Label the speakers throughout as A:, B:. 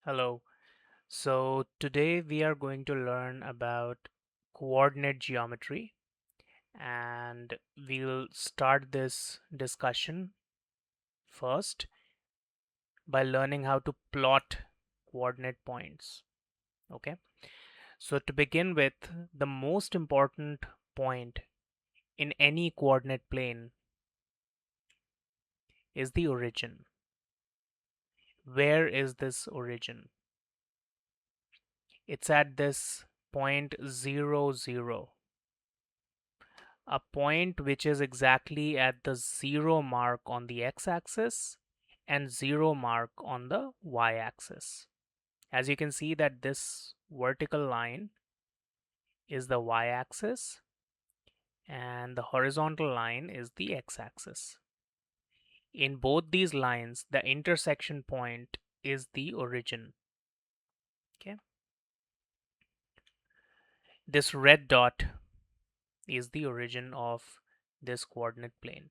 A: Hello. So today we are going to learn about coordinate geometry and we'll start this discussion first by learning how to plot coordinate points. Okay. So to begin with, the most important point in any coordinate plane is the origin. Where is this origin? It's at this point 0, 0. A point which is exactly at the 0 mark on the x-axis and 0 mark on the y-axis. As you can see that this vertical line is the y-axis and the horizontal line is the x-axis. In both these lines, the intersection point is the origin. Okay. This red dot is the origin of this coordinate plane.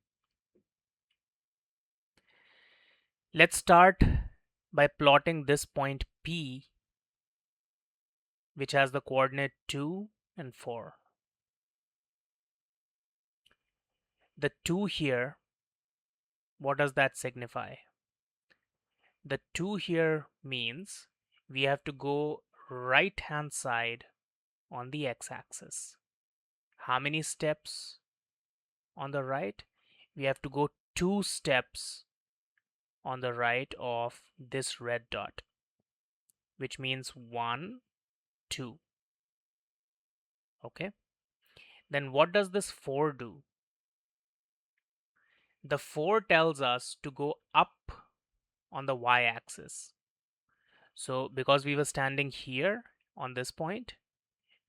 A: Let's start by plotting this point P, which has the coordinate 2 and 4. The 2 here, what does that signify? The 2 here means we have to go right hand side on the x-axis. How many steps on the right? We have to go 2 steps on the right of this red dot, which means 1, 2. Okay. Then what does this 4 do? The 4 tells us to go up on the y-axis. So because we were standing here on this point,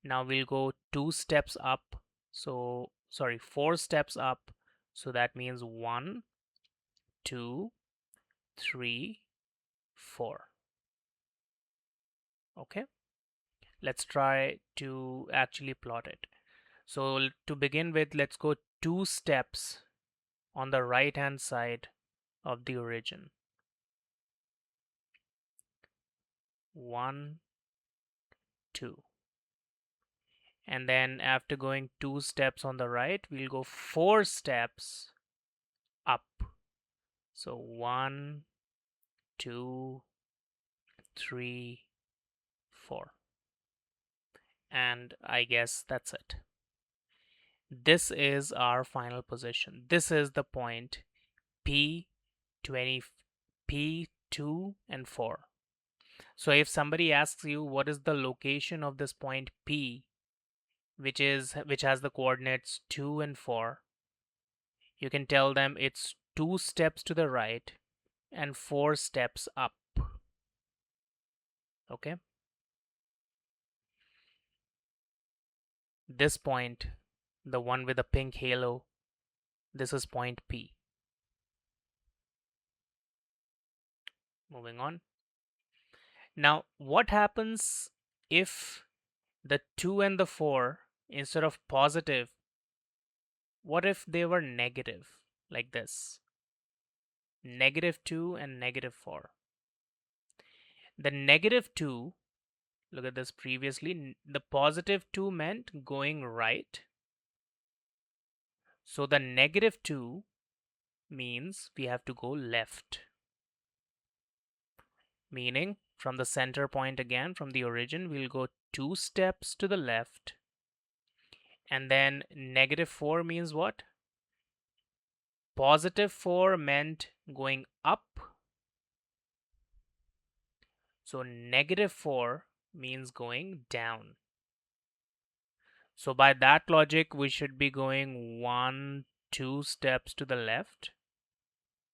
A: now we'll go 2 steps up. So, sorry, 4 steps up. So that means 1, 2, 3, 4. Okay, let's try to actually plot it. So to begin with, let's go 2 steps on the right hand side of the origin. 1, 2. And then after going 2 steps on the right, we'll go 4 steps up. So 1, 2, 3, 4. And I guess that's it. This is our final position. This is the point P20, P2 and 4. So if somebody asks you what is the location of this point P, which has the coordinates 2 and 4, you can tell them it's 2 steps to the right and 4 steps up. Okay. This point, the one with the pink halo, this is point P. Moving on. Now, what happens if the 2 and the 4, instead of positive, what if they were negative, like this? -2 and -4. The -2, look at this previously, the +2 meant going right. So the -2 means we have to go left. Meaning from the center point again, from the origin, we'll go 2 steps to the left. And then -4 means what? +4 meant going up. So -4 means going down. So by that logic, we should be going 1, 2 steps to the left.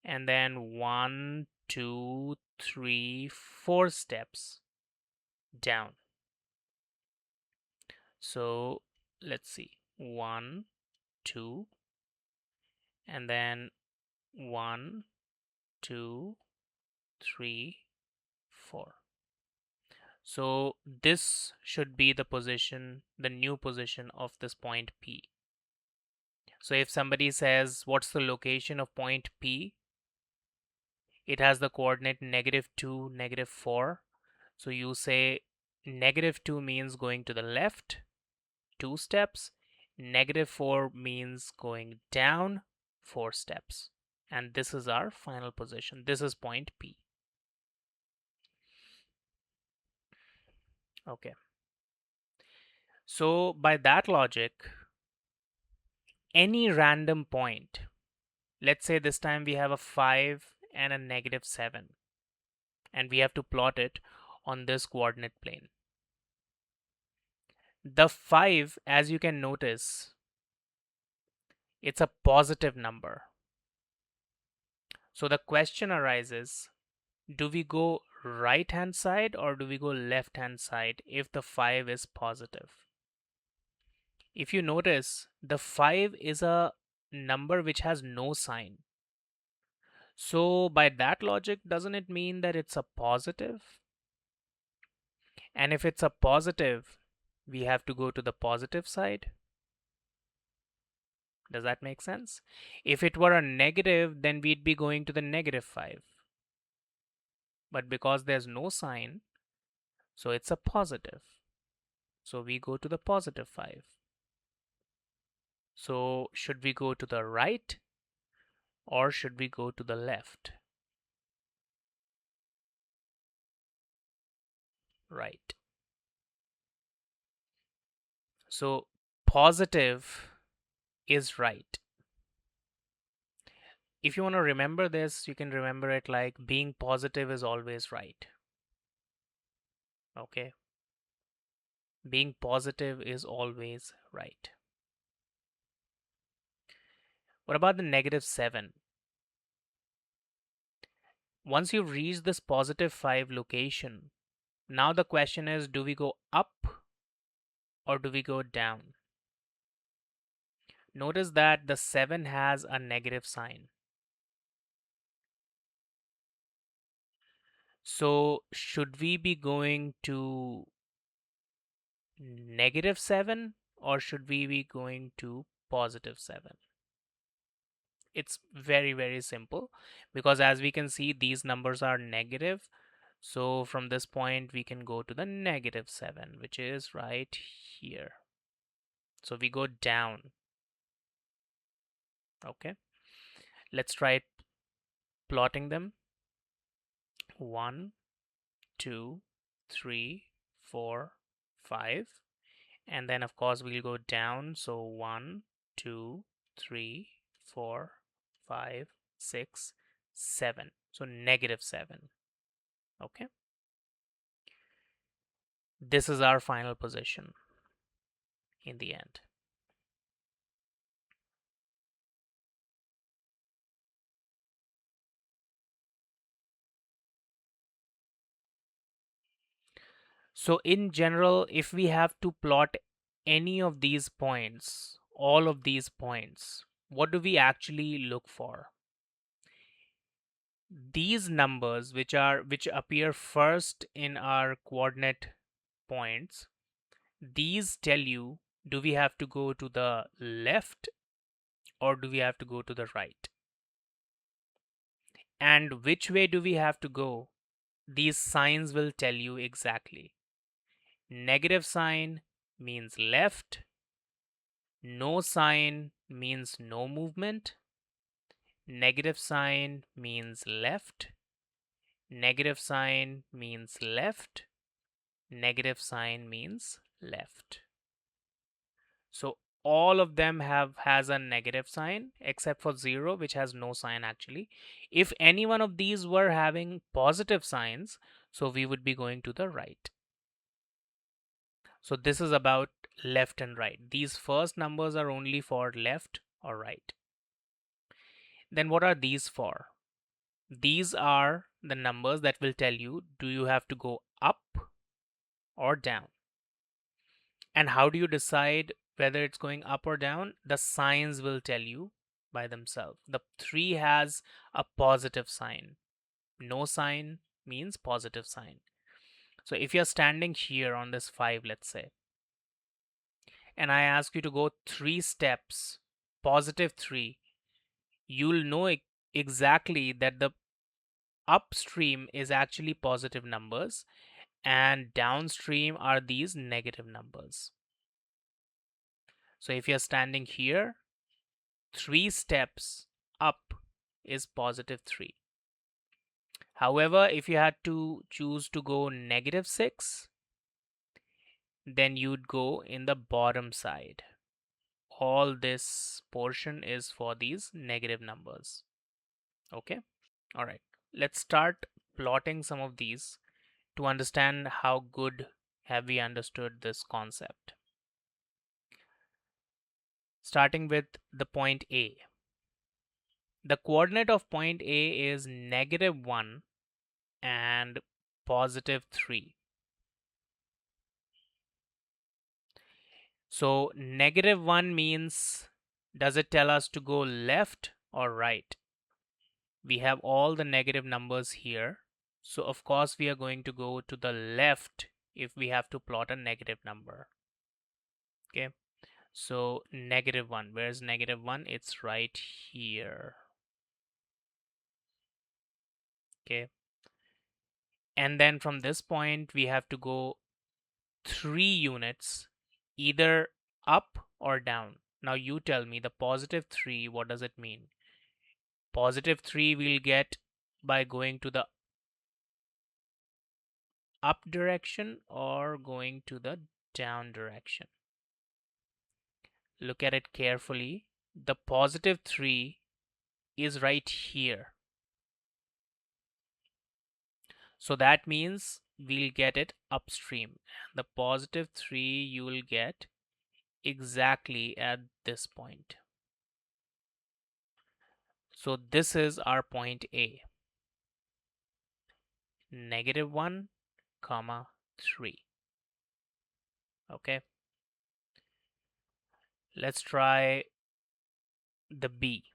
A: And then 1, 2, 3, 4 steps down. So let's see. 1, 2, and then 1, 2, 3, 4. So this should be the position, the new position of this point P. So if somebody says, what's the location of point P? It has the coordinate -2, -4. So you say -2 means going to the left 2 steps, -4 means going down 4 steps. And this is our final position. This is point P. Okay. So by that logic, any random point, let's say this time we have a 5 and a -7, and we have to plot it on this coordinate plane. The 5, as you can notice, it's a positive number. So the question arises, do we go right hand side or do we go left hand side if the 5 is positive? If you notice, the 5 is a number which has no sign. So by that logic, doesn't it mean that it's a positive? And if it's a positive, we have to go to the positive side. Does that make sense? If it were a negative, then we'd be going to the -5. But because there's no sign, so it's a positive. So we go to the +5. So should we go to the right or should we go to the left? Right. So positive is right. If you want to remember this, you can remember it like being positive is always right. Okay. Being positive is always right. What about the -7? Once you've reached this +5 location, now the question is, do we go up or do we go down? Notice that the 7 has a negative sign. So should we be going to -7 or should we be going to +7? It's very, very simple because as we can see, these numbers are negative. So from this point, we can go to the -7, which is right here. So we go down. Okay. Let's try plotting them. 1, 2, 3, 4, 5. And then of course we'll go down. So 1, 2, 3, 4, 5, 6, 7. So -7. Okay. This is our final position in the end. So in general, if we have to plot any of these points, all of these points, what do we actually look for? These numbers which appear first in our coordinate points, these tell you, do we have to go to the left or do we have to go to the right? And which way do we have to go? These signs will tell you exactly. Negative sign means left, no sign means no movement, negative sign means left, negative sign means left, negative sign means left. So all of them has a negative sign except for 0, which has no sign actually. If any one of these were having positive signs, so we would be going to the right. So this is about left and right. These first numbers are only for left or right. Then what are these for? These are the numbers that will tell you, do you have to go up or down? And how do you decide whether it's going up or down? The signs will tell you by themselves. The 3 has a positive sign. No sign means positive sign. So if you're standing here on this 5, let's say, and I ask you to go 3 steps, +3, you'll know exactly that the upstream is actually positive numbers and downstream are these negative numbers. So if you're standing here, 3 steps up is positive 3. However, if you had to choose to go negative 6, then you'd go in the bottom side. All this portion is for these negative numbers. Okay? All right. Let's start plotting some of these to understand how good have we understood this concept. Starting with the point A. The coordinate of point A is -1 and +3. So -1 means, does it tell us to go left or right? We have all the negative numbers here. So of course we are going to go to the left if we have to plot a negative number. Okay. So -1, where's -1? It's right here. Okay. And then from this point, we have to go 3 units, either up or down. Now you tell me the +3, what does it mean? +3 we'll get by going to the up direction or going to the down direction. Look at it carefully. The +3 is right here. So that means we'll get it upstream. The +3 you will get exactly at this point. So this is our point A. -1, 3. Okay. Let's try the B.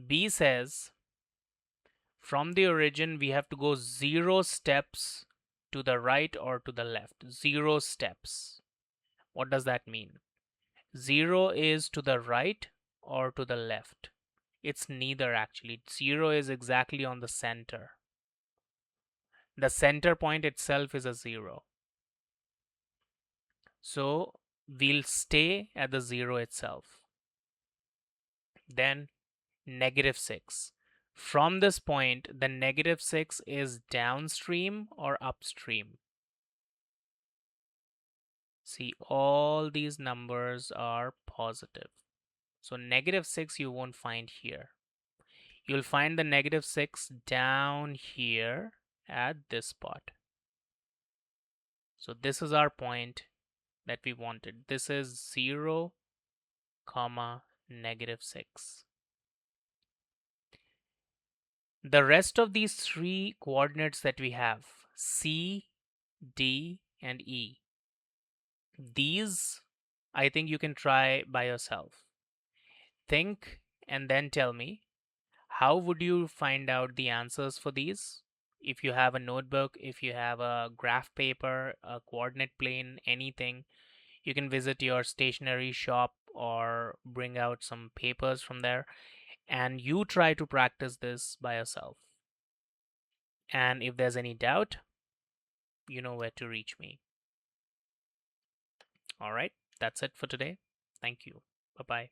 A: B says from the origin we have to go 0 steps to the right or to the left. 0 steps. What does that mean? 0 is to the right or to the left. It's neither actually. 0 is exactly on the center. The center point itself is a 0. So we'll stay at the 0 itself. Then -6. From this point, the -6 is downstream or upstream. See, all these numbers are positive. So -6 you won't find here. You'll find the -6 down here at this spot. So this is our point that we wanted. This is 0, -6. The rest of these 3 coordinates that we have, C, D, and E, these I think you can try by yourself. Think and then tell me, how would you find out the answers for these? If you have a notebook, if you have a graph paper, a coordinate plane, anything, you can visit your stationery shop or bring out some papers from there and you try to practice this by yourself. And if there's any doubt, you know where to reach me. All right, that's it for today. Thank you. Bye bye.